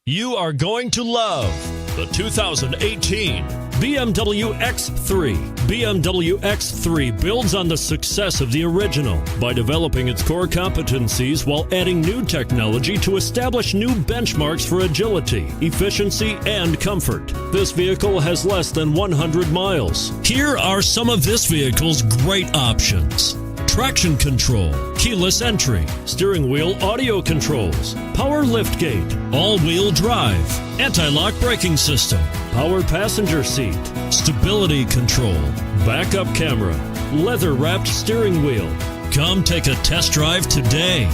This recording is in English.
You are going to love the 2018 BMW X3. BMW X3 builds on the success of the original by developing its core competencies while adding new technology to establish new benchmarks for agility, efficiency, and comfort. This vehicle has less than 100 miles. Here are some of this vehicle's great options: traction control, keyless entry, steering wheel audio controls, power liftgate, all-wheel drive, anti-lock braking system, power passenger seat, stability control, backup camera, leather-wrapped steering wheel. Come take a test drive today.